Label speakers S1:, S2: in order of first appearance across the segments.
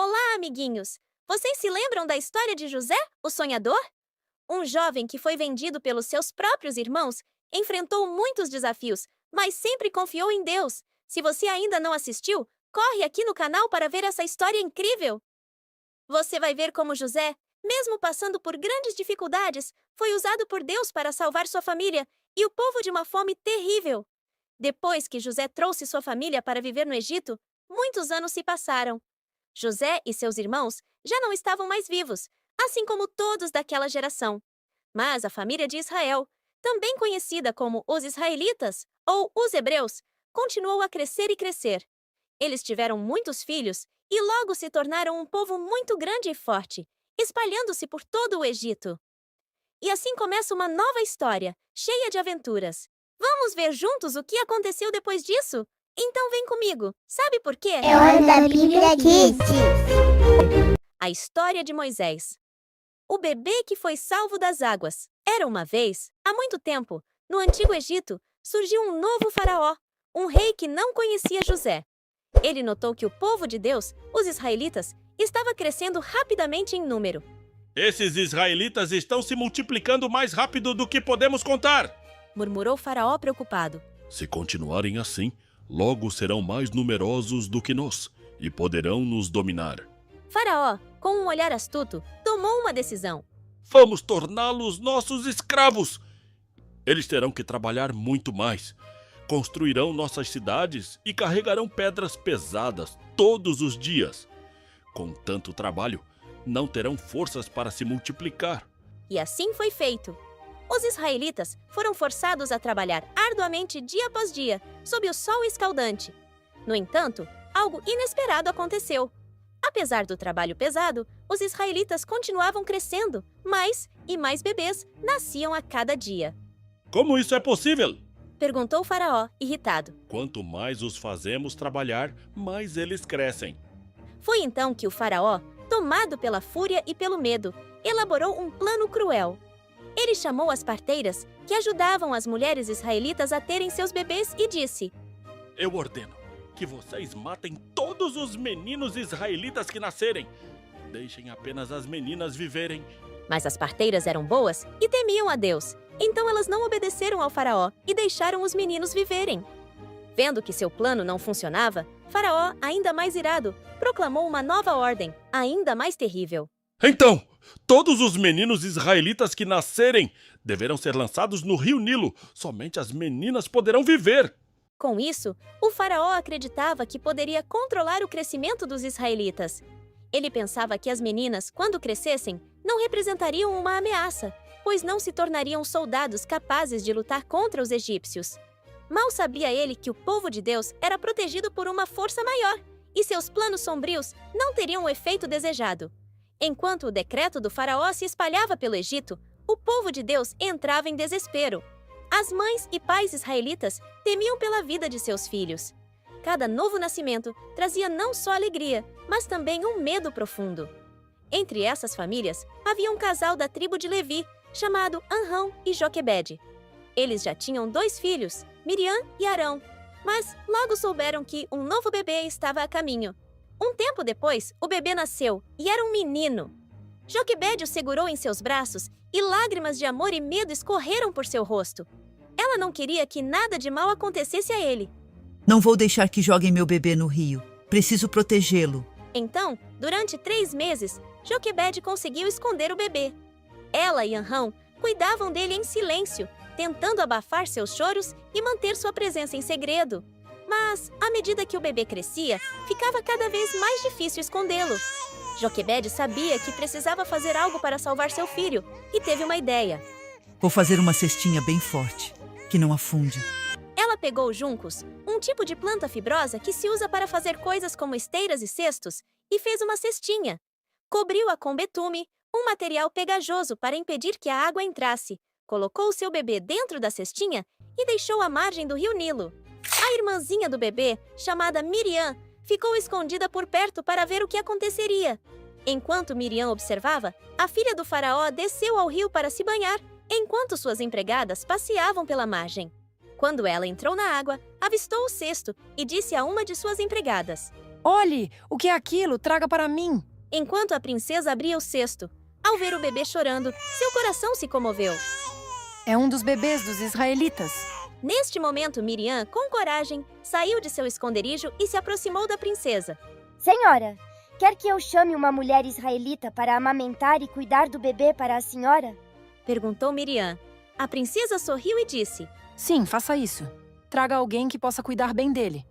S1: Olá, amiguinhos! Vocês se lembram da história de José, o sonhador? Um jovem que foi vendido pelos seus próprios irmãos enfrentou muitos desafios, mas sempre confiou em Deus. Se você ainda não assistiu, corre aqui no canal para ver essa história incrível! Você vai ver como José, mesmo passando por grandes dificuldades, foi usado por Deus para salvar sua família e o povo de uma fome terrível. Depois que José trouxe sua família para viver no Egito, muitos anos se passaram. José e seus irmãos já não estavam mais vivos, assim como todos daquela geração. Mas a família de Israel, também conhecida como os israelitas ou os hebreus, continuou a crescer e crescer. Eles tiveram muitos filhos e logo se tornaram um povo muito grande e forte, espalhando-se por todo o Egito. E assim começa uma nova história, cheia de aventuras. Vamos ver juntos o que aconteceu depois disso? Então vem comigo. Sabe por quê?
S2: É hora da Bíblia Kids.
S1: A história de Moisés. O bebê que foi salvo das águas. Era uma vez, há muito tempo, no antigo Egito, surgiu um novo faraó, um rei que não conhecia José. Ele notou que o povo de Deus, os israelitas, estava crescendo rapidamente em número.
S3: Esses israelitas estão se multiplicando mais rápido do que podemos contar,
S1: Murmurou o faraó preocupado.
S3: Se continuarem assim, logo serão mais numerosos do que nós e poderão nos dominar.
S1: Faraó, com um olhar astuto, tomou uma decisão.
S3: Vamos torná-los nossos escravos. Eles terão que trabalhar muito mais. Construirão nossas cidades e carregarão pedras pesadas todos os dias. Com tanto trabalho, não terão forças para se multiplicar.
S1: E assim foi feito. Os israelitas foram forçados a trabalhar arduamente dia após dia, sob o sol escaldante. No entanto, algo inesperado aconteceu. Apesar do trabalho pesado, os israelitas continuavam crescendo, mais e mais bebês nasciam a cada dia.
S3: Como isso é possível?
S1: Perguntou o faraó, irritado.
S3: Quanto mais os fazemos trabalhar, mais eles crescem.
S1: Foi então que o faraó, tomado pela fúria e pelo medo, elaborou um plano cruel. Ele chamou as parteiras, que ajudavam as mulheres israelitas a terem seus bebês, e disse:
S3: Eu ordeno que vocês matem todos os meninos israelitas que nascerem. Deixem apenas as meninas viverem.
S1: Mas as parteiras eram boas e temiam a Deus. Então elas não obedeceram ao faraó e deixaram os meninos viverem. Vendo que seu plano não funcionava, Faraó, ainda mais irado, proclamou uma nova ordem, ainda mais terrível.
S3: Então, todos os meninos israelitas que nascerem deverão ser lançados no rio Nilo. Somente as meninas poderão viver.
S1: Com isso, o faraó acreditava que poderia controlar o crescimento dos israelitas. Ele pensava que as meninas, quando crescessem, não representariam uma ameaça, pois não se tornariam soldados capazes de lutar contra os egípcios. Mal sabia ele que o povo de Deus era protegido por uma força maior, e seus planos sombrios não teriam o efeito desejado. Enquanto o decreto do faraó se espalhava pelo Egito, o povo de Deus entrava em desespero. As mães e pais israelitas temiam pela vida de seus filhos. Cada novo nascimento trazia não só alegria, mas também um medo profundo. Entre essas famílias, havia um casal da tribo de Levi, chamado Anrão e Joquebede. Eles já tinham 2 filhos, Miriam e Arão, mas logo souberam que um novo bebê estava a caminho. Um tempo depois, o bebê nasceu e era um menino. Joquebede o segurou em seus braços e lágrimas de amor e medo escorreram por seu rosto. Ela não queria que nada de mal acontecesse a ele.
S4: Não vou deixar que joguem meu bebê no rio. Preciso protegê-lo.
S1: Então, durante 3 meses, Joquebede conseguiu esconder o bebê. Ela e Anrão cuidavam dele em silêncio, tentando abafar seus choros e manter sua presença em segredo. Mas, à medida que o bebê crescia, ficava cada vez mais difícil escondê-lo. Joquebede sabia que precisava fazer algo para salvar seu filho e teve uma ideia.
S4: Vou fazer uma cestinha bem forte, que não afunde.
S1: Ela pegou juncos, um tipo de planta fibrosa que se usa para fazer coisas como esteiras e cestos, e fez uma cestinha. Cobriu-a com betume, um material pegajoso para impedir que a água entrasse. Colocou seu bebê dentro da cestinha e deixou à margem do rio Nilo. A irmãzinha do bebê, chamada Miriam, ficou escondida por perto para ver o que aconteceria. Enquanto Miriam observava, a filha do faraó desceu ao rio para se banhar, enquanto suas empregadas passeavam pela margem. Quando ela entrou na água, avistou o cesto e disse a uma de suas empregadas:
S5: Olhe, o que é aquilo? Traga para mim.
S1: Enquanto a princesa abria o cesto, ao ver o bebê chorando, seu coração se comoveu.
S5: É um dos bebês dos israelitas.
S1: Neste momento, Miriam, com coragem, saiu de seu esconderijo e se aproximou da princesa.
S2: Senhora, quer que eu chame uma mulher israelita para amamentar e cuidar do bebê para a senhora?
S1: Perguntou Miriam. A princesa sorriu e disse:
S5: Sim, faça isso. Traga alguém que possa cuidar bem dele.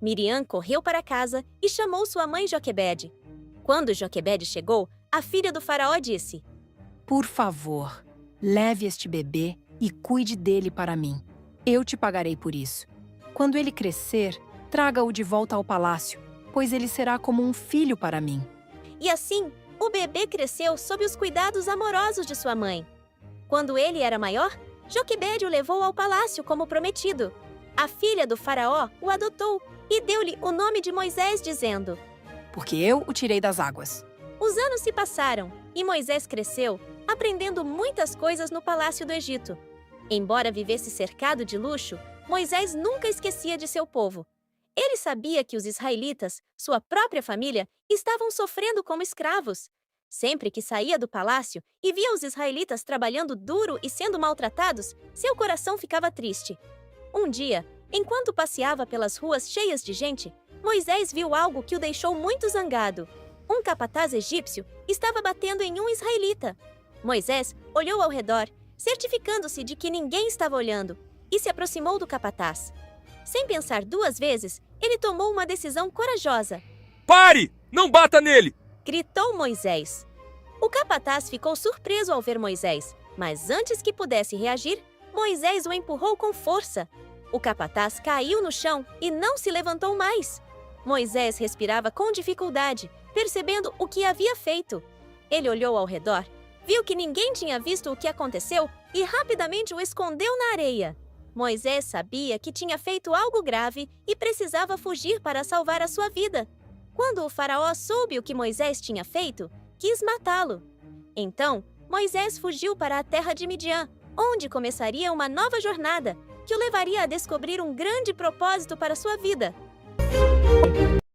S1: Miriam correu para casa e chamou sua mãe Joquebede. Quando Joquebede chegou, a filha do faraó disse:
S5: Por favor, leve este bebê e cuide dele para mim. Eu te pagarei por isso. Quando ele crescer, traga-o de volta ao palácio, pois ele será como um filho para mim.
S1: E assim, o bebê cresceu sob os cuidados amorosos de sua mãe. Quando ele era maior, Joquebede o levou ao palácio como prometido. A filha do faraó o adotou e deu-lhe o nome de Moisés, dizendo:
S5: Porque eu o tirei das águas.
S1: Os anos se passaram e Moisés cresceu, aprendendo muitas coisas no palácio do Egito. Embora vivesse cercado de luxo, Moisés nunca esquecia de seu povo. Ele sabia que os israelitas, sua própria família, estavam sofrendo como escravos. Sempre que saía do palácio e via os israelitas trabalhando duro e sendo maltratados, seu coração ficava triste. Um dia, enquanto passeava pelas ruas cheias de gente, Moisés viu algo que o deixou muito zangado. Um capataz egípcio estava batendo em um israelita. Moisés olhou ao redor, certificando-se de que ninguém estava olhando, e se aproximou do capataz. Sem pensar duas vezes, ele tomou uma decisão corajosa.
S6: Pare! Não bata nele!
S1: Gritou Moisés. O capataz ficou surpreso ao ver Moisés, mas antes que pudesse reagir, Moisés o empurrou com força. O capataz caiu no chão e não se levantou mais. Moisés respirava com dificuldade, percebendo o que havia feito. Ele olhou ao redor, viu que ninguém tinha visto o que aconteceu e rapidamente o escondeu na areia. Moisés sabia que tinha feito algo grave e precisava fugir para salvar a sua vida. Quando o faraó soube o que Moisés tinha feito, quis matá-lo. Então, Moisés fugiu para a terra de Midian, onde começaria uma nova jornada, que o levaria a descobrir um grande propósito para sua vida.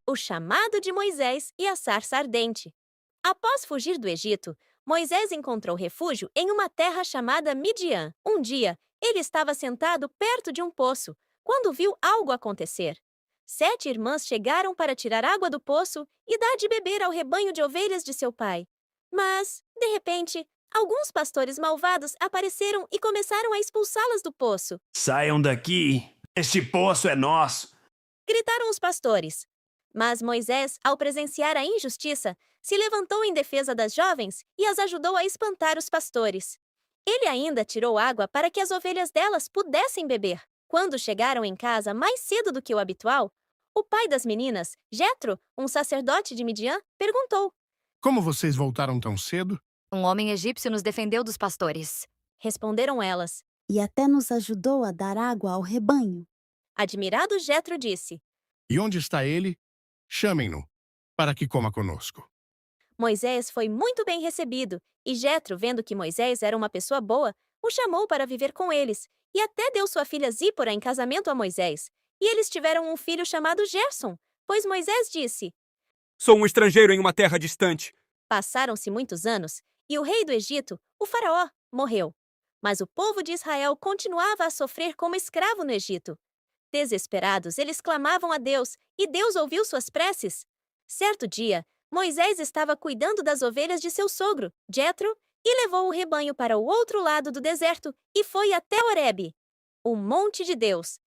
S1: O chamado de Moisés e a sarça ardente. Após fugir do Egito, Moisés encontrou refúgio em uma terra chamada Midian. Um dia, ele estava sentado perto de um poço, quando viu algo acontecer. 7 irmãs chegaram para tirar água do poço e dar de beber ao rebanho de ovelhas de seu pai. Mas, de repente, alguns pastores malvados apareceram e começaram a expulsá-las do poço.
S7: Saiam daqui! Este poço é nosso!
S1: Gritaram os pastores. Mas Moisés, ao presenciar a injustiça, se levantou em defesa das jovens e as ajudou a espantar os pastores. Ele ainda tirou água para que as ovelhas delas pudessem beber. Quando chegaram em casa mais cedo do que o habitual, o pai das meninas, Jetro, um sacerdote de Midian, perguntou:
S8: Como vocês voltaram tão cedo?
S9: Um homem egípcio nos defendeu dos pastores.
S1: Responderam elas.
S10: E até nos ajudou a dar água ao rebanho.
S1: Admirado, Jetro disse:
S8: E onde está ele? Chamem-no, para que coma conosco.
S1: Moisés foi muito bem recebido, e Jetro, vendo que Moisés era uma pessoa boa, o chamou para viver com eles, e até deu sua filha Zípora em casamento a Moisés. E eles tiveram um filho chamado Gerson, pois Moisés disse:
S6: Sou um estrangeiro em uma terra distante.
S1: Passaram-se muitos anos, e o rei do Egito, o faraó, morreu. Mas o povo de Israel continuava a sofrer como escravo no Egito. Desesperados, eles clamavam a Deus, e Deus ouviu suas preces. Certo dia, Moisés estava cuidando das ovelhas de seu sogro, Jetro, e levou o rebanho para o outro lado do deserto e foi até Horebe, o monte de Deus.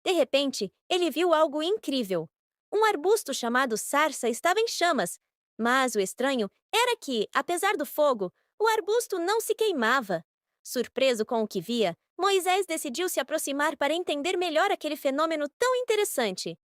S1: De repente, ele viu algo incrível. Um arbusto chamado sarça estava em chamas, mas o estranho era que, apesar do fogo, o arbusto não se queimava. Surpreso com o que via, Moisés decidiu se aproximar para entender melhor aquele fenômeno tão interessante.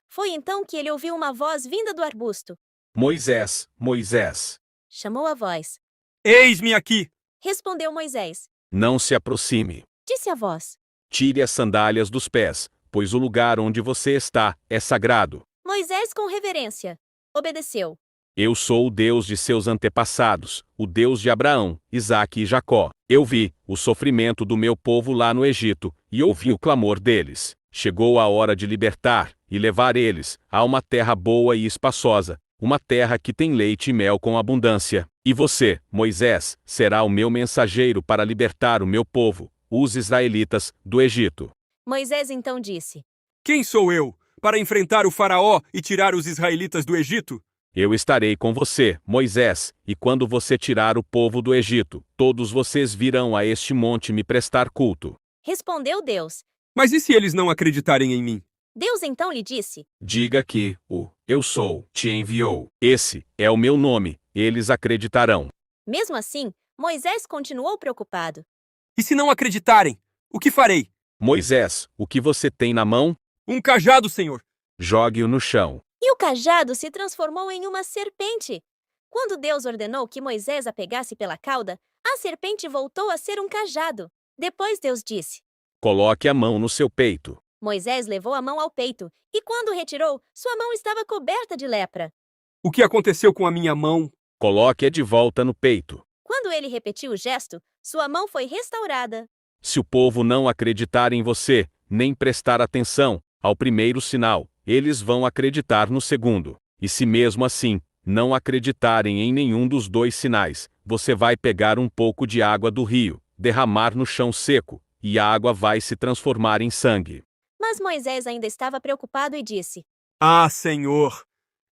S1: Foi então que ele ouviu uma voz vinda do arbusto.
S11: Moisés, Moisés.
S1: Chamou a voz.
S6: Eis-me aqui!
S1: Respondeu Moisés.
S11: Não se aproxime.
S1: Disse a voz.
S11: Tire as sandálias dos pés, pois o lugar onde você está é sagrado.
S1: Moisés, com reverência, obedeceu.
S11: Eu sou o Deus de seus antepassados, o Deus de Abraão, Isaque e Jacó. Eu vi o sofrimento do meu povo lá no Egito e ouvi o clamor deles. Chegou a hora de libertar e levar eles a uma terra boa e espaçosa, uma terra que tem leite e mel com abundância. E você, Moisés, será o meu mensageiro para libertar o meu povo, os israelitas, do Egito.
S1: Moisés então disse:
S6: Quem sou eu para enfrentar o faraó e tirar os israelitas do Egito?
S11: Eu estarei com você, Moisés, e quando você tirar o povo do Egito, todos vocês virão a este monte me prestar culto.
S1: Respondeu Deus.
S6: Mas e se eles não acreditarem em mim?
S1: Deus então lhe disse:
S11: Diga que o Eu Sou te enviou. Esse é o meu nome, eles acreditarão.
S1: Mesmo assim, Moisés continuou preocupado.
S6: E se não acreditarem, o que farei?
S11: Moisés, o que você tem na mão?
S6: Um cajado, Senhor.
S11: Jogue-o no chão.
S1: E o cajado se transformou em uma serpente. Quando Deus ordenou que Moisés a pegasse pela cauda, a serpente voltou a ser um cajado. Depois Deus disse:
S11: Coloque a mão no seu peito.
S1: Moisés levou a mão ao peito, e quando retirou, sua mão estava coberta de lepra.
S6: O que aconteceu com a minha mão?
S11: Coloque-a de volta no peito.
S1: Quando ele repetiu o gesto, sua mão foi restaurada.
S11: Se o povo não acreditar em você, nem prestar atenção ao primeiro sinal, eles vão acreditar no segundo. E se mesmo assim não acreditarem em nenhum dos dois sinais, você vai pegar um pouco de água do rio, derramar no chão seco, e a água vai se transformar em sangue.
S1: Mas Moisés ainda estava preocupado e disse:
S6: Ah, Senhor,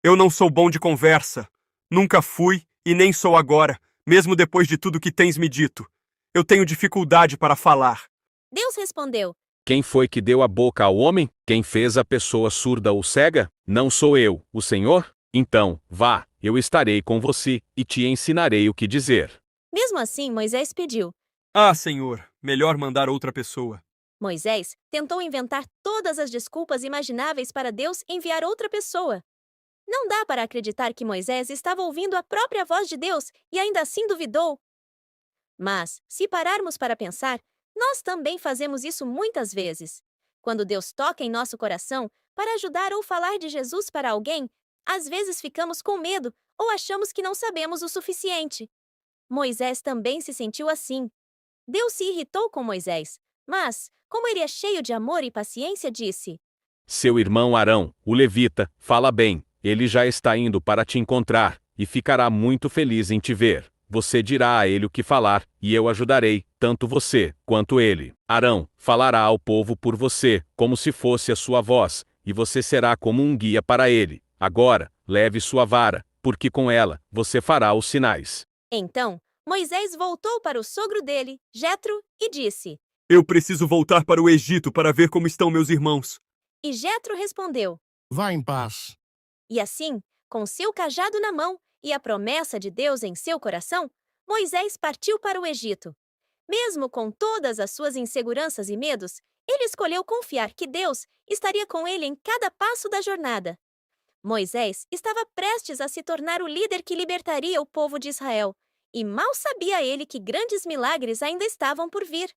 S6: eu não sou bom de conversa. Nunca fui e nem sou agora, mesmo depois de tudo que tens me dito. Eu tenho dificuldade para falar.
S1: Deus respondeu:
S11: Quem foi que deu a boca ao homem? Quem fez a pessoa surda ou cega? Não sou eu, o Senhor? Então, vá, eu estarei com você e te ensinarei o que dizer.
S1: Mesmo assim, Moisés pediu.
S6: Ah, Senhor, melhor mandar outra pessoa.
S1: Moisés tentou inventar todas as desculpas imagináveis para Deus enviar outra pessoa. Não dá para acreditar que Moisés estava ouvindo a própria voz de Deus e ainda assim duvidou. Mas, se pararmos para pensar, nós também fazemos isso muitas vezes. Quando Deus toca em nosso coração para ajudar ou falar de Jesus para alguém, às vezes ficamos com medo ou achamos que não sabemos o suficiente. Moisés também se sentiu assim. Deus se irritou com Moisés, mas, como ele é cheio de amor e paciência, disse:
S11: Seu irmão Arão, o levita, fala bem, ele já está indo para te encontrar, e ficará muito feliz em te ver. Você dirá a ele o que falar, e eu ajudarei, tanto você quanto ele. Arão falará ao povo por você, como se fosse a sua voz, e você será como um guia para ele. Agora, leve sua vara, porque com ela você fará os sinais.
S1: Então, Moisés voltou para o sogro dele, Jetro, e disse:
S6: Eu preciso voltar para o Egito para ver como estão meus irmãos.
S1: E Jetro respondeu:
S8: Vá em paz.
S1: E assim, com seu cajado na mão e a promessa de Deus em seu coração, Moisés partiu para o Egito. Mesmo com todas as suas inseguranças e medos, ele escolheu confiar que Deus estaria com ele em cada passo da jornada. Moisés estava prestes a se tornar o líder que libertaria o povo de Israel, e mal sabia ele que grandes milagres ainda estavam por vir.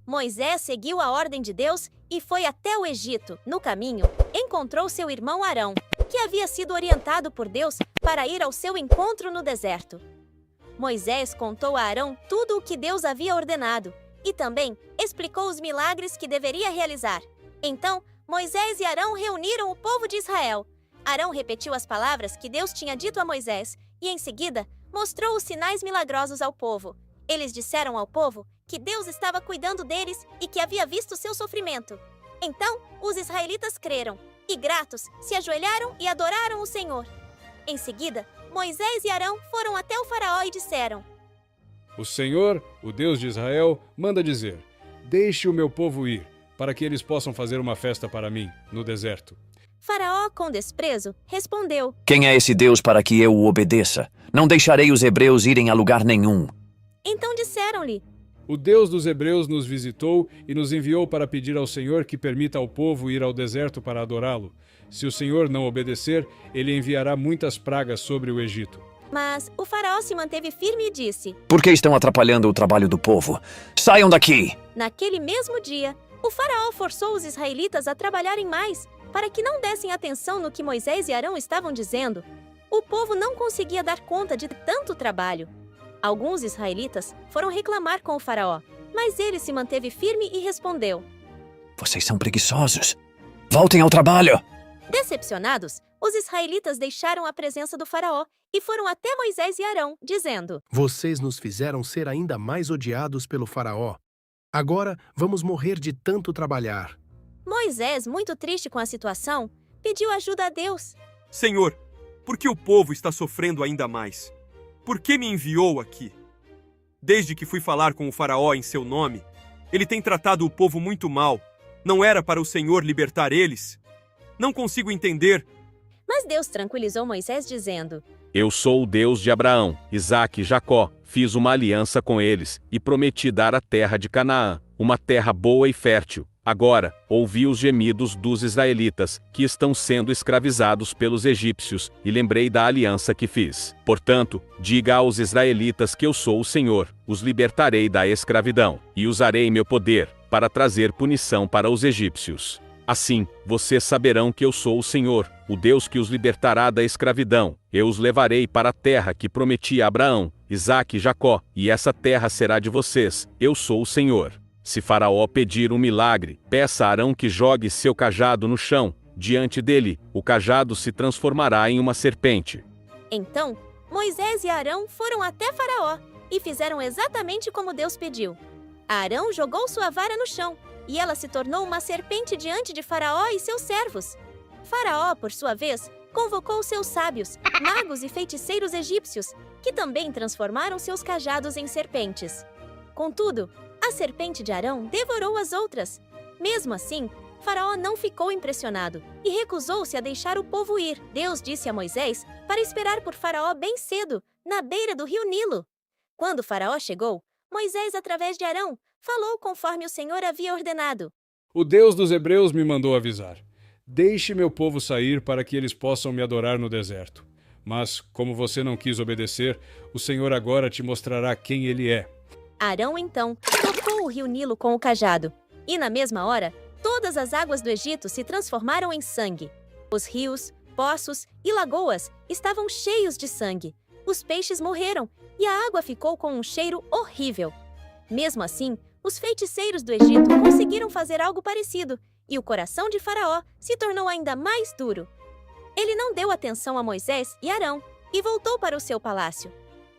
S1: Moisés seguiu a ordem de Deus e foi até o Egito. No caminho, encontrou seu irmão Arão, que havia sido orientado por Deus para ir ao seu encontro no deserto. Moisés contou a Arão tudo o que Deus havia ordenado e também explicou os milagres que deveria realizar. Então, Moisés e Arão reuniram o povo de Israel. Arão repetiu as palavras que Deus tinha dito a Moisés e, em seguida, mostrou os sinais milagrosos ao povo. Eles disseram ao povo que Deus estava cuidando deles e que havia visto seu sofrimento. Então, os israelitas creram e, gratos, se ajoelharam e adoraram o Senhor. Em seguida, Moisés e Arão foram até o faraó e disseram:
S12: O Senhor, o Deus de Israel, manda dizer: Deixe o meu povo ir, para que eles possam fazer uma festa para mim, no deserto.
S1: Faraó, com desprezo, respondeu:
S13: Quem é esse Deus para que eu o obedeça? Não deixarei os hebreus irem a lugar nenhum.
S1: Então disseram-lhe:
S12: O Deus dos hebreus nos visitou e nos enviou para pedir ao Senhor que permita ao povo ir ao deserto para adorá-lo. Se o Senhor não obedecer, ele enviará muitas pragas sobre o Egito.
S1: Mas o faraó se manteve firme e disse:
S13: Por que estão atrapalhando o trabalho do povo? Saiam daqui!
S1: Naquele mesmo dia, o faraó forçou os israelitas a trabalharem mais, para que não dessem atenção no que Moisés e Arão estavam dizendo. O povo não conseguia dar conta de tanto trabalho. Alguns israelitas foram reclamar com o faraó, mas ele se manteve firme e respondeu:
S13: Vocês são preguiçosos. Voltem ao trabalho!
S1: Decepcionados, os israelitas deixaram a presença do faraó e foram até Moisés e Arão, dizendo:
S8: Vocês nos fizeram ser ainda mais odiados pelo faraó. Agora vamos morrer de tanto trabalhar.
S1: Moisés, muito triste com a situação, pediu ajuda a Deus.
S6: Senhor, por que o povo está sofrendo ainda mais? Por que me enviou aqui? Desde que fui falar com o faraó em seu nome, ele tem tratado o povo muito mal. Não era para o Senhor libertar eles? Não consigo entender.
S1: Mas Deus tranquilizou Moisés dizendo:
S11: Eu sou o Deus de Abraão, Isaque e Jacó. Fiz uma aliança com eles e prometi dar a terra de Canaã, uma terra boa e fértil. Agora, ouvi os gemidos dos israelitas, que estão sendo escravizados pelos egípcios, e lembrei da aliança que fiz. Portanto, diga aos israelitas que eu sou o Senhor, os libertarei da escravidão, e usarei meu poder para trazer punição para os egípcios. Assim, vocês saberão que eu sou o Senhor, o Deus que os libertará da escravidão. Eu os levarei para a terra que prometi a Abraão, Isaque e Jacó, e essa terra será de vocês. Eu sou o Senhor. Se Faraó pedir um milagre, peça a Arão que jogue seu cajado no chão. Diante dele, o cajado se transformará em uma serpente.
S1: Então, Moisés e Arão foram até Faraó e fizeram exatamente como Deus pediu. Arão jogou sua vara no chão e ela se tornou uma serpente diante de Faraó e seus servos. Faraó, por sua vez, convocou seus sábios, magos e feiticeiros egípcios, que também transformaram seus cajados em serpentes. Contudo, a serpente de Arão devorou as outras. Mesmo assim, Faraó não ficou impressionado e recusou-se a deixar o povo ir. Deus disse a Moisés para esperar por Faraó bem cedo, na beira do rio Nilo. Quando Faraó chegou, Moisés, através de Arão, falou conforme o Senhor havia ordenado.
S12: O Deus dos Hebreus me mandou avisar: deixe meu povo sair para que eles possam me adorar no deserto. Mas, como você não quis obedecer, o Senhor agora te mostrará quem ele é.
S1: Arão, então, tocou o rio Nilo com o cajado, e na mesma hora, todas as águas do Egito se transformaram em sangue. Os rios, poços e lagoas estavam cheios de sangue. Os peixes morreram e a água ficou com um cheiro horrível. Mesmo assim, os feiticeiros do Egito conseguiram fazer algo parecido, e o coração de Faraó se tornou ainda mais duro. Ele não deu atenção a Moisés e Arão e voltou para o seu palácio.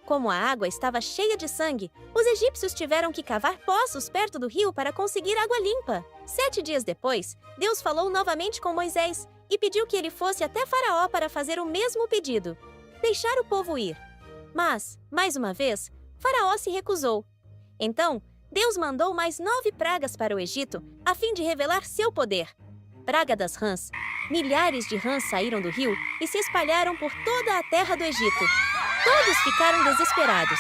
S1: Como a água estava cheia de sangue, os egípcios tiveram que cavar poços perto do rio para conseguir água limpa. 7 dias depois, Deus falou novamente com Moisés e pediu que ele fosse até Faraó para fazer o mesmo pedido: deixar o povo ir. Mas, mais uma vez, Faraó se recusou. Então, Deus mandou mais 9 pragas para o Egito, a fim de revelar seu poder. Praga das rãs. Milhares de rãs saíram do rio e se espalharam por toda a terra do Egito. Todos ficaram desesperados.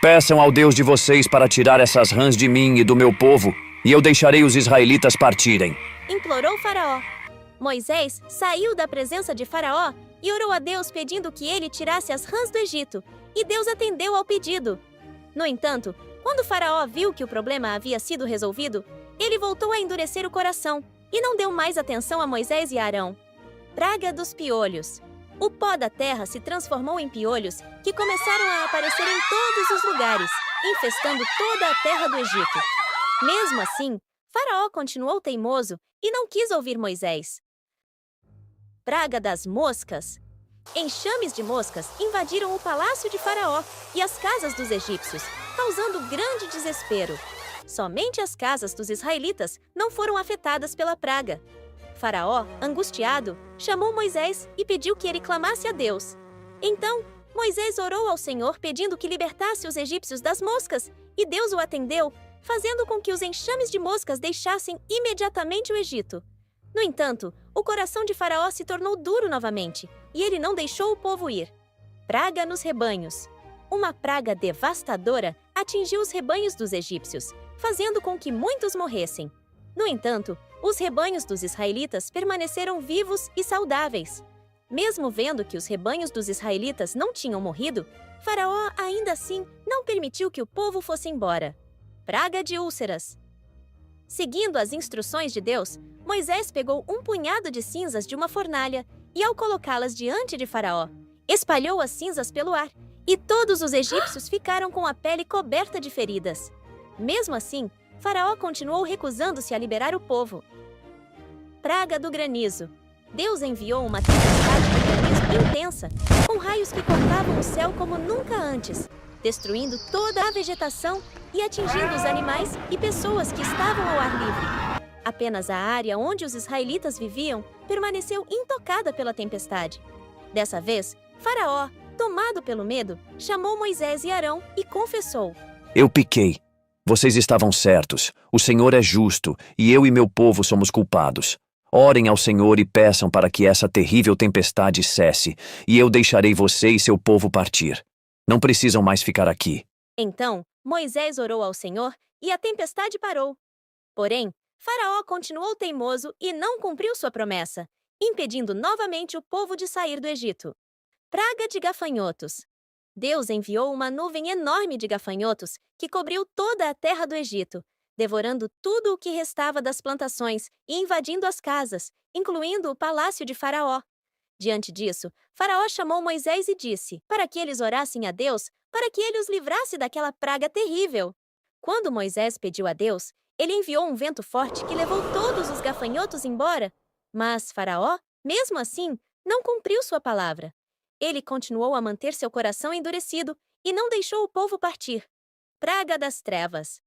S13: Peçam ao Deus de vocês para tirar essas rãs de mim e do meu povo, e eu deixarei os israelitas partirem.
S1: Implorou Faraó. Moisés saiu da presença de Faraó e orou a Deus pedindo que ele tirasse as rãs do Egito, e Deus atendeu ao pedido. No entanto, quando Faraó viu que o problema havia sido resolvido, ele voltou a endurecer o coração e não deu mais atenção a Moisés e Arão. Praga dos piolhos. O pó da terra se transformou em piolhos que começaram a aparecer em todos os lugares, infestando toda a terra do Egito. Mesmo assim, Faraó continuou teimoso e não quis ouvir Moisés. Praga das moscas. Enxames de moscas invadiram o palácio de Faraó e as casas dos egípcios, causando grande desespero. Somente as casas dos israelitas não foram afetadas pela praga. Faraó, angustiado, chamou Moisés e pediu que ele clamasse a Deus. Então, Moisés orou ao Senhor pedindo que libertasse os egípcios das moscas, e Deus o atendeu, fazendo com que os enxames de moscas deixassem imediatamente o Egito. No entanto, o coração de Faraó se tornou duro novamente, e ele não deixou o povo ir. Praga nos rebanhos. Uma praga devastadora atingiu os rebanhos dos egípcios, fazendo com que muitos morressem. No entanto, os rebanhos dos israelitas permaneceram vivos e saudáveis. Mesmo vendo que os rebanhos dos israelitas não tinham morrido, Faraó ainda assim não permitiu que o povo fosse embora. Praga de úlceras. Seguindo as instruções de Deus, Moisés pegou um punhado de cinzas de uma fornalha e, ao colocá-las diante de Faraó, espalhou as cinzas pelo ar, e todos os egípcios ficaram com a pele coberta de feridas. Mesmo assim, Faraó continuou recusando-se a liberar o povo. Praga do granizo. Deus enviou uma tempestade de granizo intensa, com raios que cortavam o céu como nunca antes, destruindo toda a vegetação e atingindo os animais e pessoas que estavam ao ar livre. Apenas a área onde os israelitas viviam permaneceu intocada pela tempestade. Dessa vez, Faraó, tomado pelo medo, chamou Moisés e Arão e confessou:
S13: Eu pequei. Vocês estavam certos. O Senhor é justo, e eu e meu povo somos culpados. Orem ao Senhor e peçam para que essa terrível tempestade cesse, e eu deixarei você e seu povo partir. Não precisam mais ficar aqui.
S1: Então, Moisés orou ao Senhor e a tempestade parou. Porém, Faraó continuou teimoso e não cumpriu sua promessa, impedindo novamente o povo de sair do Egito. Praga de gafanhotos. Deus enviou uma nuvem enorme de gafanhotos que cobriu toda a terra do Egito, devorando tudo o que restava das plantações e invadindo as casas, incluindo o palácio de Faraó. Diante disso, Faraó chamou Moisés e disse para que eles orassem a Deus para que ele os livrasse daquela praga terrível. Quando Moisés pediu a Deus, ele enviou um vento forte que levou todos os gafanhotos embora. Mas Faraó, mesmo assim, não cumpriu sua palavra. Ele continuou a manter seu coração endurecido e não deixou o povo partir. Praga das trevas.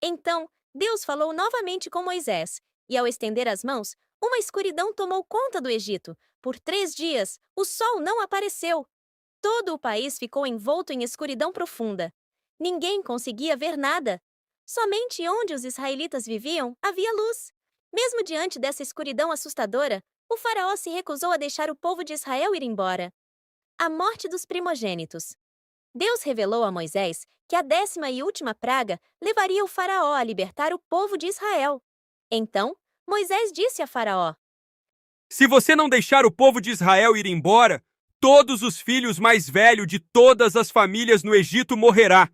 S1: Então, Deus falou novamente com Moisés, e ao estender as mãos, uma escuridão tomou conta do Egito. Por 3 dias, o sol não apareceu. Todo o país ficou envolto em escuridão profunda. Ninguém conseguia ver nada. Somente onde os israelitas viviam havia luz. Mesmo diante dessa escuridão assustadora, o faraó se recusou a deixar o povo de Israel ir embora. A morte dos primogênitos. Deus revelou a Moisés que a 10ª e última praga levaria o faraó a libertar o povo de Israel. Então, Moisés disse a Faraó:
S6: Se você não deixar o povo de Israel ir embora, todos os filhos mais velhos de todas as famílias no Egito morrerá,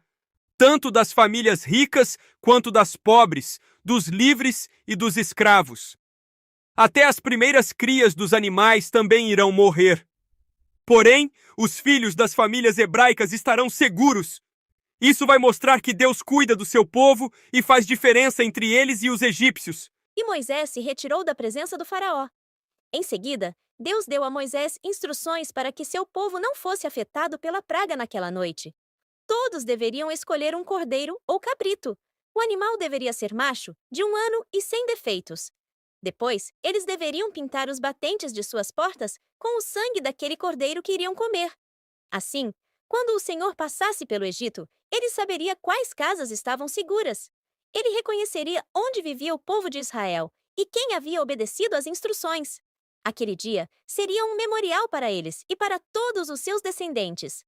S6: tanto das famílias ricas quanto das pobres, dos livres e dos escravos. Até as primeiras crias dos animais também irão morrer. Porém, os filhos das famílias hebraicas estarão seguros. Isso vai mostrar que Deus cuida do seu povo e faz diferença entre eles e os egípcios.
S1: E Moisés se retirou da presença do faraó. Em seguida, Deus deu a Moisés instruções para que seu povo não fosse afetado pela praga naquela noite. Todos deveriam escolher um cordeiro ou cabrito. O animal deveria ser macho, de 1 ano e sem defeitos. Depois, eles deveriam pintar os batentes de suas portas com o sangue daquele cordeiro que iriam comer. Assim, quando o Senhor passasse pelo Egito, ele saberia quais casas estavam seguras. Ele reconheceria onde vivia o povo de Israel e quem havia obedecido às instruções. Aquele dia seria um memorial para eles e para todos os seus descendentes.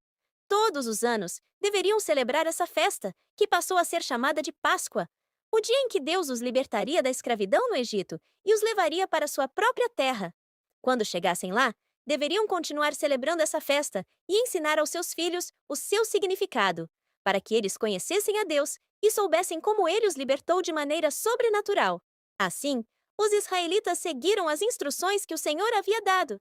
S1: Todos os anos deveriam celebrar essa festa, que passou a ser chamada de Páscoa, o dia em que Deus os libertaria da escravidão no Egito e os levaria para sua própria terra. Quando chegassem lá, deveriam continuar celebrando essa festa e ensinar aos seus filhos o seu significado, para que eles conhecessem a Deus e soubessem como ele os libertou de maneira sobrenatural. Assim, os israelitas seguiram as instruções que o Senhor havia dado.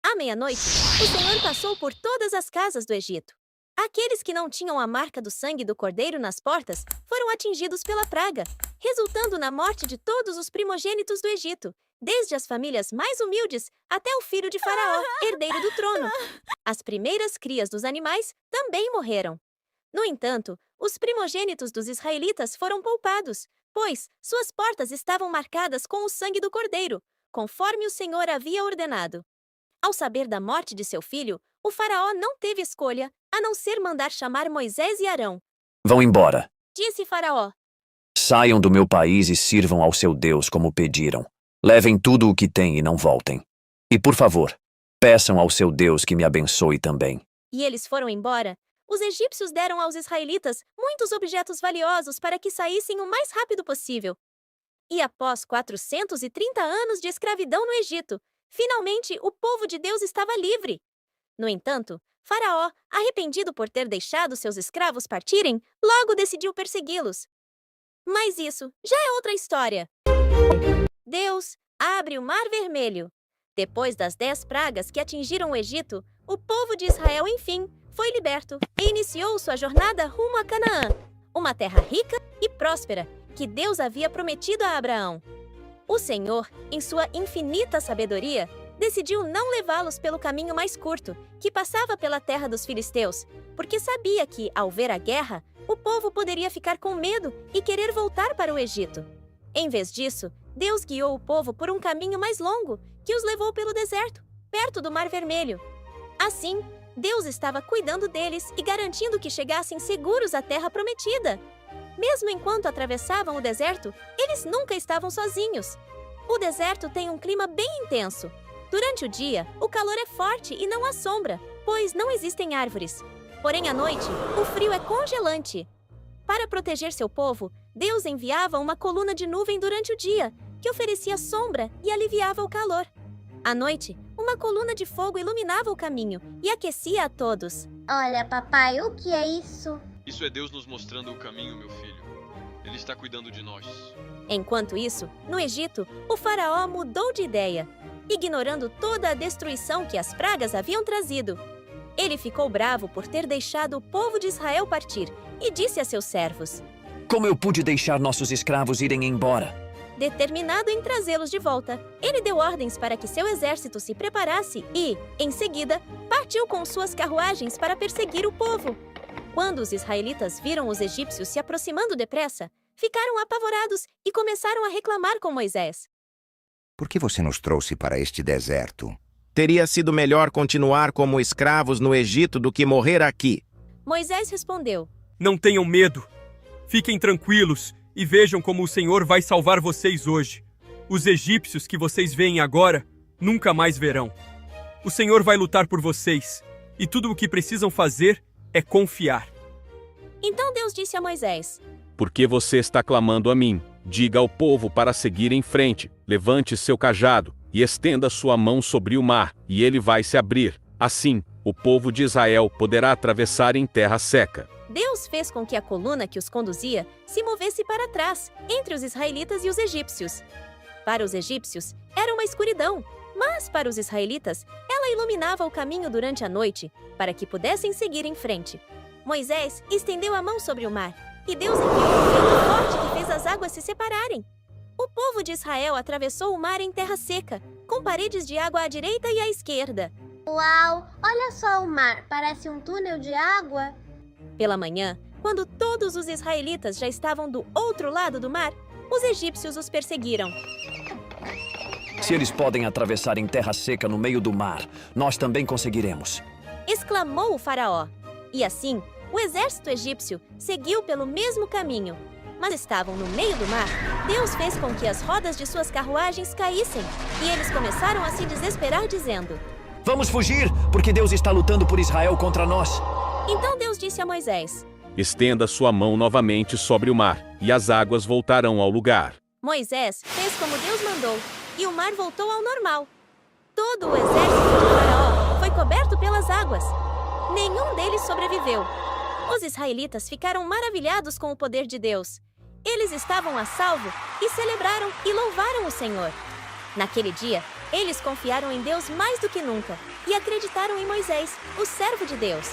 S1: À meia-noite, o Senhor passou por todas as casas do Egito. Aqueles que não tinham a marca do sangue do cordeiro nas portas foram atingidos pela praga, resultando na morte de todos os primogênitos do Egito, desde as famílias mais humildes até o filho de Faraó, herdeiro do trono. As primeiras crias dos animais também morreram. No entanto, os primogênitos dos israelitas foram poupados, pois suas portas estavam marcadas com o sangue do cordeiro, conforme o Senhor havia ordenado. Ao saber da morte de seu filho, o faraó não teve escolha a não ser mandar chamar Moisés e Arão.
S13: Vão embora.
S1: Disse Faraó:
S13: Saiam do meu país e sirvam ao seu Deus como pediram. Levem tudo o que têm e não voltem. E, por favor, peçam ao seu Deus que me abençoe também.
S1: E eles foram embora. Os egípcios deram aos israelitas muitos objetos valiosos para que saíssem o mais rápido possível. E após 430 anos de escravidão no Egito, finalmente o povo de Deus estava livre. No entanto, Faraó, arrependido por ter deixado seus escravos partirem, logo decidiu persegui-los. Mas isso já é outra história. Deus abre o Mar Vermelho. Depois das 10 pragas que atingiram o Egito, o povo de Israel, enfim, foi liberto e iniciou sua jornada rumo a Canaã, uma terra rica e próspera, que Deus havia prometido a Abraão. O Senhor, em sua infinita sabedoria, decidiu não levá-los pelo caminho mais curto, que passava pela terra dos filisteus, porque sabia que, ao ver a guerra, o povo poderia ficar com medo e querer voltar para o Egito. Em vez disso, Deus guiou o povo por um caminho mais longo, que os levou pelo deserto, perto do Mar Vermelho. Assim, Deus estava cuidando deles e garantindo que chegassem seguros à terra prometida. Mesmo enquanto atravessavam o deserto, eles nunca estavam sozinhos. O deserto tem um clima bem intenso. Durante o dia, o calor é forte e não há sombra, pois não existem árvores. Porém, à noite, o frio é congelante. Para proteger seu povo, Deus enviava uma coluna de nuvem durante o dia, que oferecia sombra e aliviava o calor. À noite, uma coluna de fogo iluminava o caminho e aquecia a todos.
S14: Olha, papai, o que é isso?
S6: Isso é Deus nos mostrando o caminho, meu filho. Ele está cuidando de nós.
S1: Enquanto isso, no Egito, o faraó mudou de ideia, ignorando toda a destruição que as pragas haviam trazido. Ele ficou bravo por ter deixado o povo de Israel partir e disse a seus servos:
S13: Como eu pude deixar nossos escravos irem embora?
S1: Determinado em trazê-los de volta, ele deu ordens para que seu exército se preparasse e, em seguida, partiu com suas carruagens para perseguir o povo. Quando os israelitas viram os egípcios se aproximando depressa, ficaram apavorados e começaram a reclamar com Moisés.
S15: Por que você nos trouxe para este deserto? Teria sido melhor continuar como escravos no Egito do que morrer aqui.
S1: Moisés respondeu:
S6: Não tenham medo. Fiquem tranquilos e vejam como o Senhor vai salvar vocês hoje. Os egípcios que vocês veem agora, nunca mais verão. O Senhor vai lutar por vocês, e tudo o que precisam fazer é confiar.
S1: Então Deus disse a Moisés:
S11: Por que você está clamando a mim? Diga ao povo para seguir em frente, levante seu cajado e estenda sua mão sobre o mar, e ele vai se abrir. Assim, o povo de Israel poderá atravessar em terra seca.
S1: Deus fez com que a coluna que os conduzia se movesse para trás, entre os israelitas e os egípcios. Para os egípcios, era uma escuridão, mas para os israelitas, ela iluminava o caminho durante a noite, para que pudessem seguir em frente. Moisés estendeu a mão sobre o mar, e Deus enviou um vento forte que fez as águas se separarem. O povo de Israel atravessou o mar em terra seca, com paredes de água à direita e à esquerda.
S14: Uau! Olha só o mar, parece um túnel de água.
S1: Pela manhã, quando todos os israelitas já estavam do outro lado do mar, os egípcios os perseguiram.
S13: Se eles podem atravessar em terra seca no meio do mar, nós também conseguiremos.
S1: Exclamou o faraó. E assim, o exército egípcio seguiu pelo mesmo caminho. Mas estavam no meio do mar. Deus fez com que as rodas de suas carruagens caíssem. E eles começaram a se desesperar, dizendo:
S13: Vamos fugir, porque Deus está lutando por Israel contra nós.
S1: Então Deus disse a Moisés:
S11: Estenda sua mão novamente sobre o mar, e as águas voltarão ao lugar.
S1: Moisés fez como Deus mandou, e o mar voltou ao normal. Todo o exército de Faraó foi coberto pelas águas. Nenhum deles sobreviveu. Os israelitas ficaram maravilhados com o poder de Deus. Eles estavam a salvo e celebraram e louvaram o Senhor. Naquele dia, eles confiaram em Deus mais do que nunca e acreditaram em Moisés, o servo de Deus.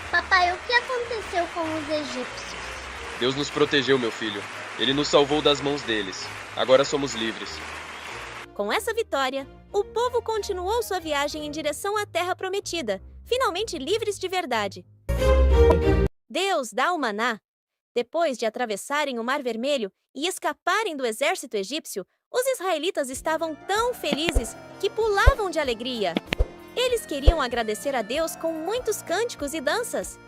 S14: Papai, o que aconteceu com os egípcios?
S6: Deus nos protegeu, meu filho. Ele nos salvou das mãos deles. Agora somos livres.
S1: Com essa vitória, o povo continuou sua viagem em direção à Terra Prometida, finalmente livres de verdade. Deus dá o maná. Depois de atravessarem o Mar Vermelho e escaparem do exército egípcio, os israelitas estavam tão felizes que pulavam de alegria. Eles queriam agradecer a Deus com muitos cânticos e danças.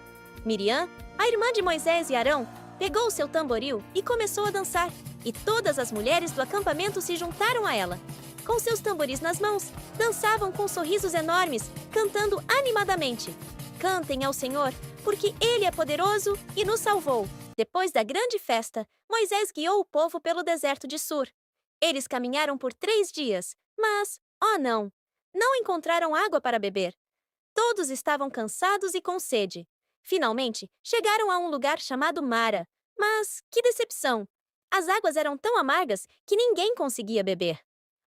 S1: Miriam, a irmã de Moisés e Arão, pegou o seu tamboril e começou a dançar, e todas as mulheres do acampamento se juntaram a ela. Com seus tamboris nas mãos, dançavam com sorrisos enormes, cantando animadamente: Cantem ao Senhor, porque Ele é poderoso e nos salvou. Depois da grande festa, Moisés guiou o povo pelo deserto de Sur. Eles caminharam por 3 dias, mas, oh não, não encontraram água para beber. Todos estavam cansados e com sede. Finalmente, chegaram a um lugar chamado Mara. Mas, que decepção! As águas eram tão amargas que ninguém conseguia beber.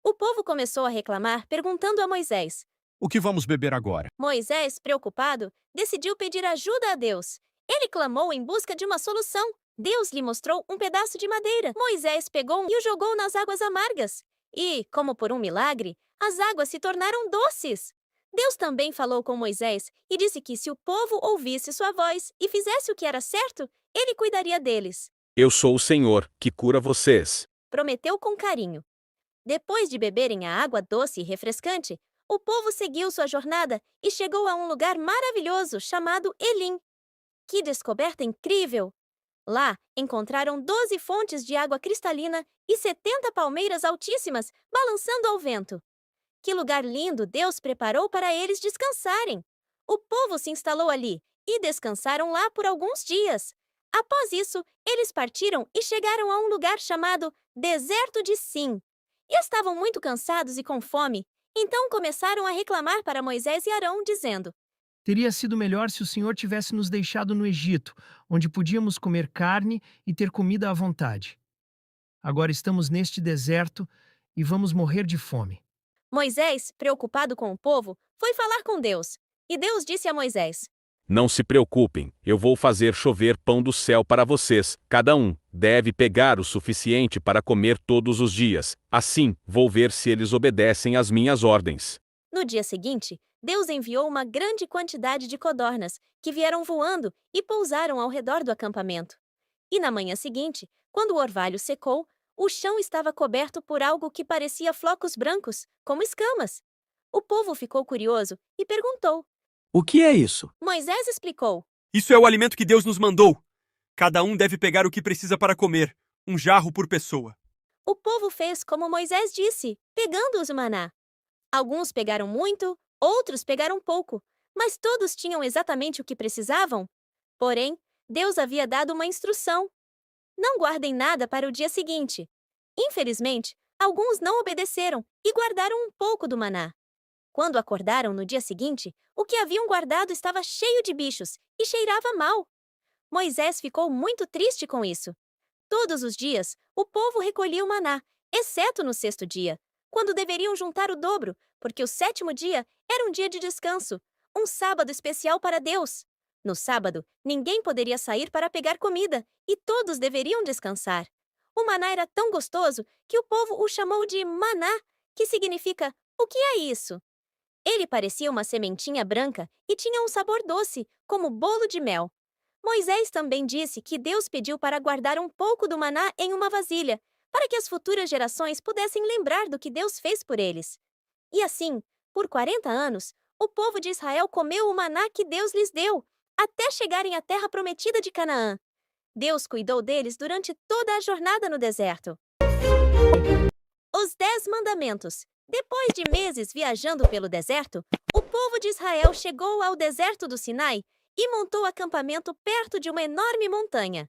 S1: O povo começou a reclamar, perguntando a Moisés:
S15: O que vamos beber agora?
S1: Moisés, preocupado, decidiu pedir ajuda a Deus. Ele clamou em busca de uma solução, Deus lhe mostrou um pedaço de madeira. Moisés pegou e o jogou nas águas amargas. E, como por um milagre, as águas se tornaram doces. Deus também falou com Moisés e disse que se o povo ouvisse sua voz e fizesse o que era certo, ele cuidaria deles.
S11: Eu sou o Senhor, que cura vocês.
S1: Prometeu com carinho. Depois de beberem a água doce e refrescante, o povo seguiu sua jornada e chegou a um lugar maravilhoso chamado Elim. Que descoberta incrível! Lá, encontraram 12 fontes de água cristalina e 70 palmeiras altíssimas balançando ao vento. Que lugar lindo Deus preparou para eles descansarem! O povo se instalou ali e descansaram lá por alguns dias. Após isso, eles partiram e chegaram a um lugar chamado Deserto de Sim. E estavam muito cansados e com fome, então começaram a reclamar para Moisés e Arão, dizendo:
S16: Teria sido melhor se o Senhor tivesse nos deixado no Egito, onde podíamos comer carne e ter comida à vontade. Agora estamos neste deserto e vamos morrer de fome.
S1: Moisés, preocupado com o povo, foi falar com Deus. E Deus disse a Moisés:
S11: Não se preocupem, eu vou fazer chover pão do céu para vocês. Cada um deve pegar o suficiente para comer todos os dias. Assim, vou ver se eles obedecem às minhas ordens.
S1: No dia seguinte, Deus enviou uma grande quantidade de codornas, que vieram voando e pousaram ao redor do acampamento. E na manhã seguinte, quando o orvalho secou, o chão estava coberto por algo que parecia flocos brancos, como escamas. O povo ficou curioso e perguntou.
S17: O que é isso?
S1: Moisés explicou.
S6: Isso é o alimento que Deus nos mandou. Cada um deve pegar o que precisa para comer, um jarro por pessoa.
S1: O povo fez como Moisés disse, pegando-os o maná. Alguns pegaram muito, outros pegaram pouco, mas todos tinham exatamente o que precisavam. Porém, Deus havia dado uma instrução. Não guardem nada para o dia seguinte. Infelizmente, alguns não obedeceram e guardaram um pouco do maná. Quando acordaram no dia seguinte, o que haviam guardado estava cheio de bichos e cheirava mal. Moisés ficou muito triste com isso. Todos os dias, o povo recolhia o maná, exceto no sexto dia, quando deveriam juntar o dobro, porque o sétimo dia era um dia de descanso, um sábado especial para Deus. No sábado, ninguém poderia sair para pegar comida e todos deveriam descansar. O maná era tão gostoso que o povo o chamou de maná, que significa "o que é isso?". Ele parecia uma sementinha branca e tinha um sabor doce, como bolo de mel. Moisés também disse que Deus pediu para guardar um pouco do maná em uma vasilha, para que as futuras gerações pudessem lembrar do que Deus fez por eles. E assim, por 40 anos, o povo de Israel comeu o maná que Deus lhes deu, até chegarem à terra prometida de Canaã. Deus cuidou deles durante toda a jornada no deserto. Os 10 Mandamentos. Depois de meses viajando pelo deserto, o povo de Israel chegou ao deserto do Sinai e montou acampamento perto de uma enorme montanha.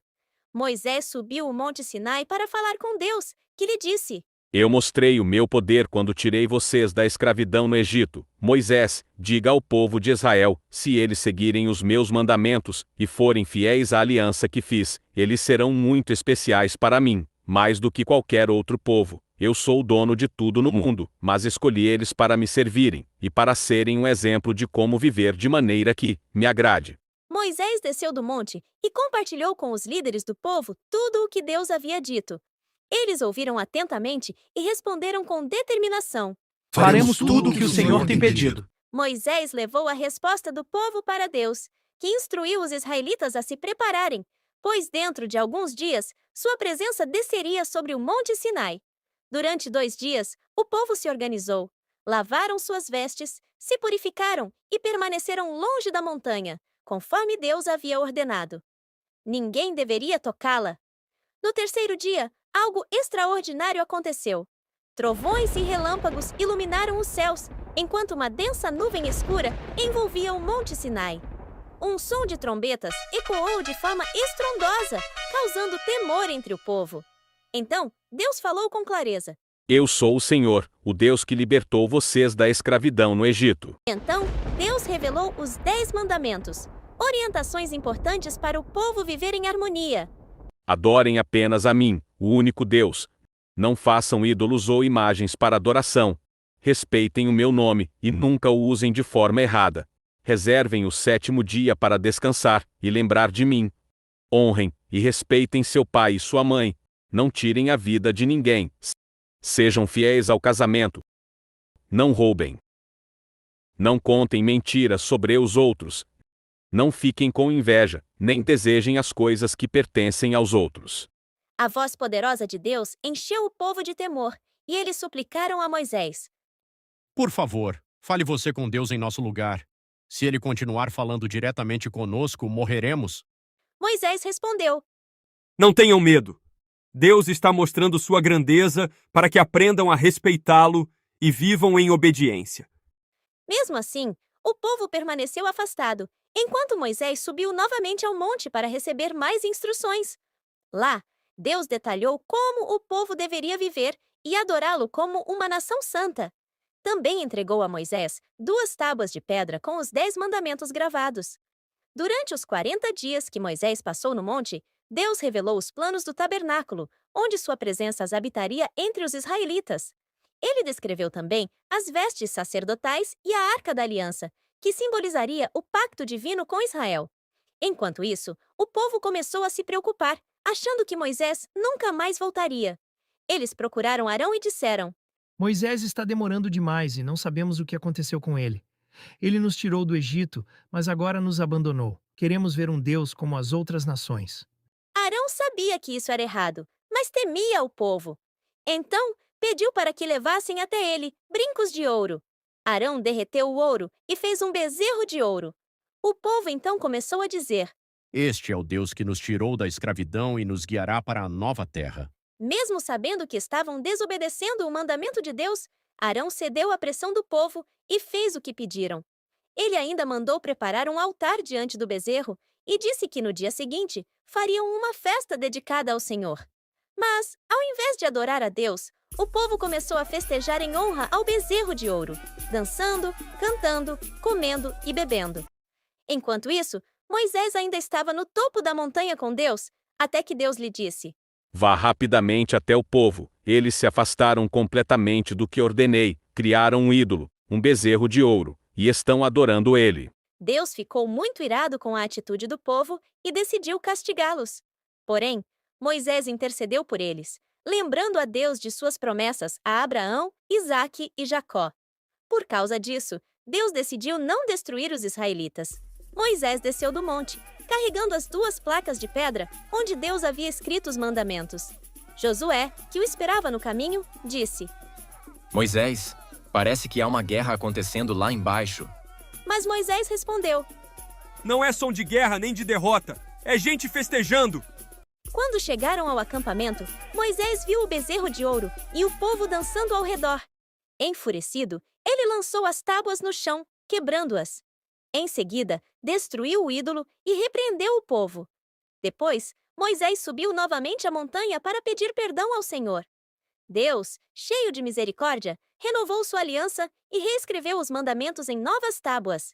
S1: Moisés subiu o Monte Sinai para falar com Deus, que lhe disse:
S11: Eu mostrei o meu poder quando tirei vocês da escravidão no Egito. Moisés, diga ao povo de Israel, se eles seguirem os meus mandamentos e forem fiéis à aliança que fiz, eles serão muito especiais para mim, mais do que qualquer outro povo. Eu sou o dono de tudo no mundo, mas escolhi eles para me servirem e para serem um exemplo de como viver de maneira que me agrade.
S1: Moisés desceu do monte e compartilhou com os líderes do povo tudo o que Deus havia dito. Eles ouviram atentamente e responderam com determinação:
S16: Faremos tudo o que o Senhor tem pedido.
S1: Moisés levou a resposta do povo para Deus, que instruiu os israelitas a se prepararem, pois dentro de alguns dias sua presença desceria sobre o Monte Sinai. Durante 2 dias, o povo se organizou, lavaram suas vestes, se purificaram e permaneceram longe da montanha, conforme Deus havia ordenado. Ninguém deveria tocá-la. No 3º dia, algo extraordinário aconteceu. Trovões e relâmpagos iluminaram os céus, enquanto uma densa nuvem escura envolvia o Monte Sinai. Um som de trombetas ecoou de forma estrondosa, causando temor entre o povo. Então, Deus falou com clareza:
S11: Eu sou o Senhor, o Deus que libertou vocês da escravidão no Egito.
S1: Então, Deus revelou os 10 mandamentos, orientações importantes para o povo viver em harmonia.
S11: Adorem apenas a mim, o único Deus. Não façam ídolos ou imagens para adoração. Respeitem o meu nome e nunca o usem de forma errada. Reservem o 7º dia para descansar e lembrar de mim. Honrem e respeitem seu pai e sua mãe. Não tirem a vida de ninguém. Sejam fiéis ao casamento. Não roubem. Não contem mentiras sobre os outros. Não fiquem com inveja, nem desejem as coisas que pertencem aos outros.
S1: A voz poderosa de Deus encheu o povo de temor, e eles suplicaram a Moisés.
S17: Por favor, fale você com Deus em nosso lugar. Se ele continuar falando diretamente conosco, morreremos.
S1: Moisés respondeu.
S6: Não tenham medo. Deus está mostrando sua grandeza para que aprendam a respeitá-lo e vivam em obediência.
S1: Mesmo assim, o povo permaneceu afastado, enquanto Moisés subiu novamente ao monte para receber mais instruções. Lá, Deus detalhou como o povo deveria viver e adorá-lo como uma nação santa. Também entregou a Moisés 2 tábuas de pedra com os 10 mandamentos gravados. Durante os 40 dias que Moisés passou no monte, Deus revelou os planos do tabernáculo, onde sua presença habitaria entre os israelitas. Ele descreveu também as vestes sacerdotais e a Arca da Aliança, que simbolizaria o pacto divino com Israel. Enquanto isso, o povo começou a se preocupar, achando que Moisés nunca mais voltaria. Eles procuraram Arão e disseram:
S16: Moisés está demorando demais e não sabemos o que aconteceu com ele. Ele nos tirou do Egito, mas agora nos abandonou. Queremos ver um Deus como as outras nações.
S1: Arão sabia que isso era errado, mas temia o povo. Então, pediu para que levassem até ele brincos de ouro. Arão derreteu o ouro e fez um bezerro de ouro. O povo então começou a dizer:
S17: Este é o Deus que nos tirou da escravidão e nos guiará para a nova terra.
S1: Mesmo sabendo que estavam desobedecendo o mandamento de Deus, Arão cedeu à pressão do povo e fez o que pediram. Ele ainda mandou preparar um altar diante do bezerro e disse que no dia seguinte fariam uma festa dedicada ao Senhor. Mas, ao invés de adorar a Deus, o povo começou a festejar em honra ao bezerro de ouro, dançando, cantando, comendo e bebendo. Enquanto isso, Moisés ainda estava no topo da montanha com Deus, até que Deus lhe disse:
S11: Vá rapidamente até o povo. Eles se afastaram completamente do que ordenei, criaram um ídolo, um bezerro de ouro, e estão adorando ele.
S1: Deus ficou muito irado com a atitude do povo e decidiu castigá-los. Porém, Moisés intercedeu por eles, lembrando a Deus de suas promessas a Abraão, Isaque e Jacó. Por causa disso, Deus decidiu não destruir os israelitas. Moisés desceu do monte, carregando as 2 placas de pedra onde Deus havia escrito os mandamentos. Josué, que o esperava no caminho, disse:
S18: Moisés, parece que há uma guerra acontecendo lá embaixo.
S1: Mas Moisés respondeu:
S6: Não é som de guerra nem de derrota, é gente festejando.
S1: Quando chegaram ao acampamento, Moisés viu o bezerro de ouro e o povo dançando ao redor. Enfurecido, ele lançou as tábuas no chão, quebrando-as. Em seguida, destruiu o ídolo e repreendeu o povo. Depois, Moisés subiu novamente a montanha para pedir perdão ao Senhor. Deus, cheio de misericórdia, renovou sua aliança e reescreveu os mandamentos em novas tábuas.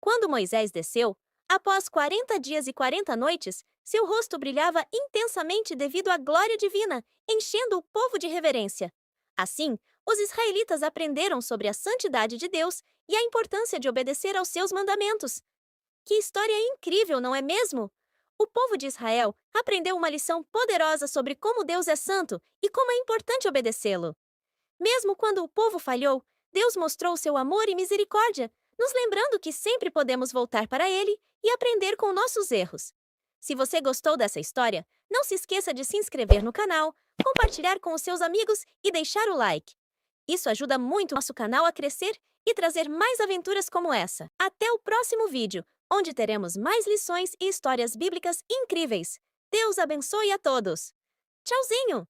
S1: Quando Moisés desceu, após 40 dias e 40 noites, seu rosto brilhava intensamente devido à glória divina, enchendo o povo de reverência. Assim, os israelitas aprenderam sobre a santidade de Deus e a importância de obedecer aos seus mandamentos. Que história incrível, não é mesmo? O povo de Israel aprendeu uma lição poderosa sobre como Deus é santo e como é importante obedecê-lo. Mesmo quando o povo falhou, Deus mostrou seu amor e misericórdia, nos lembrando que sempre podemos voltar para Ele e aprender com nossos erros. Se você gostou dessa história, não se esqueça de se inscrever no canal, compartilhar com os seus amigos e deixar o like. Isso ajuda muito o nosso canal a crescer e trazer mais aventuras como essa. Até o próximo vídeo, onde teremos mais lições e histórias bíblicas incríveis. Deus abençoe a todos! Tchauzinho!